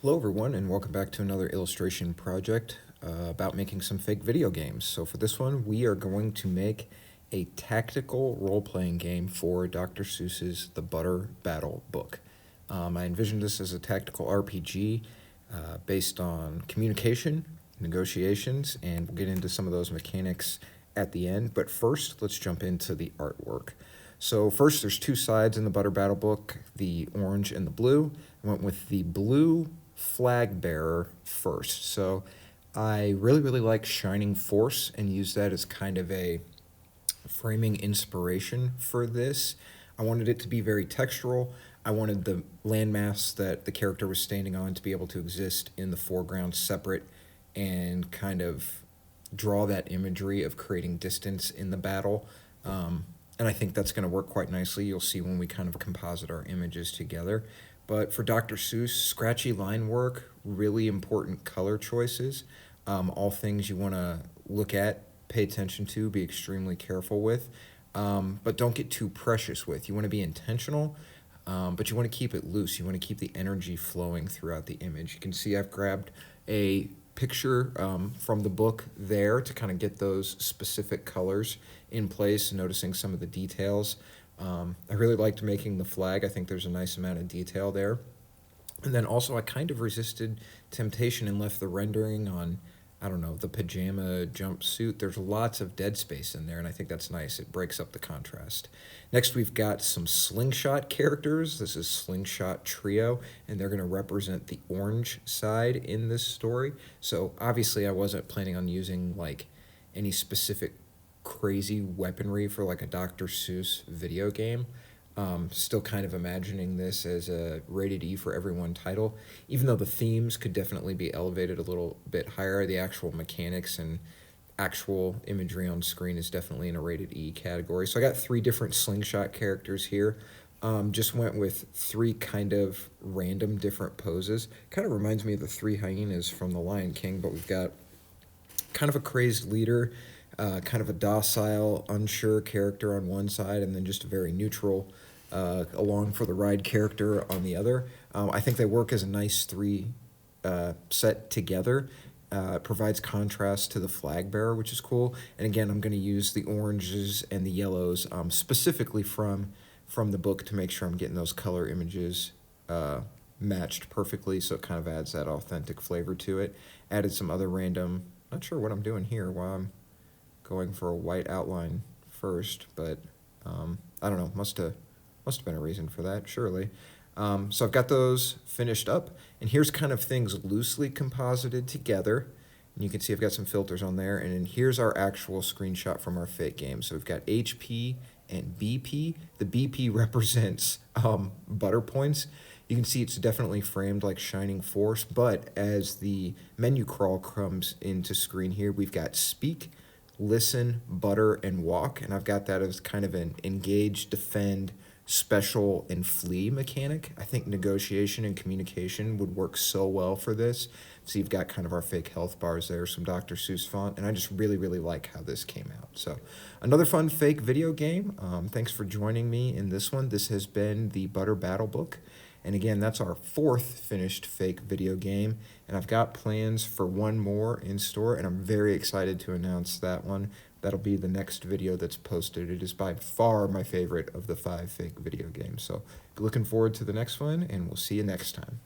Hello everyone and welcome back to another illustration project about making some fake video games. So for this one we are going to make a tactical role-playing game for Dr. Seuss's The Butter Battle book. I envisioned this as a tactical RPG based on communication, negotiations, and we'll get into some of those mechanics at the end. But first, let's jump into the artwork. So first, there's two sides in the Butter Battle book, the orange and the blue. I went with the blue flag bearer first. So I really like Shining Force and use that as kind of a framing inspiration for this. I wanted it to be very textural. I wanted the landmass that the character was standing on to be able to exist in the foreground separate and kind of draw that imagery of creating distance in the battle. And I think that's going to work quite nicely. You'll see when we kind of composite our images together. But for Dr. Seuss, scratchy line work, really important color choices, all things you want to look at, pay attention to, be extremely careful with, but don't get too precious with. You want to be intentional, but you want to keep it loose. You want to keep the energy flowing throughout the image. You can see I've grabbed a picture from the book there to kind of get those specific colors in place, noticing some of the details. I really liked making the flag. I think there's a nice amount of detail there. And then also I kind of resisted temptation and left the rendering on, I don't know, the pajama jumpsuit. There's lots of dead space in there, and I think that's nice. It breaks up the contrast. Next, we've got some slingshot characters. This is Slingshot Trio, and they're going to represent the orange side in this story. So obviously I wasn't planning on using like any specific crazy weaponry for like a Dr. Seuss video game. Still kind of imagining this as a rated E for everyone title, even though the themes could definitely be elevated a little bit higher. The actual mechanics and actual imagery on screen is definitely in a rated E category. So I got three different slingshot characters here. Just went with three kind of random different poses. Kind of reminds me of the three hyenas from The Lion King, but we've got kind of a crazed leader, kind of a docile, unsure character on one side, and then just a very neutral, along for the ride character on the other. I think they work as a nice three set together. It provides contrast to the flag bearer, which is cool. And again, I'm going to use the oranges and the yellows specifically from the book to make sure I'm getting those color images matched perfectly, so it kind of adds that authentic flavor to it. Added some other random, not sure what I'm doing here, while I'm going for a white outline first, but I don't know, must have been a reason for that, surely. So I've got those finished up, and here's kind of things loosely composited together. And you can see I've got some filters on there, and then here's our actual screenshot from our fake game. So we've got HP and BP. The BP represents butter points. You can see it's definitely framed like Shining Force, but as the menu crawl comes into screen here, we've got speak, listen, butter, and walk, and I've got that as kind of an engage, defend, special, and flee mechanic. I think negotiation and communication would work so well for this. So you've got kind of our fake health bars there, some Dr. Seuss font, and I just really like how this came out. So another fun fake video game. Thanks for joining me in this one. This has been the Butter Battle book. And again, that's our fourth finished fake video game. And I've got plans for one more in store, and I'm very excited to announce that one. That'll be the next video that's posted. It is by far my favorite of the 5 fake video games. So looking forward to the next one, and we'll see you next time.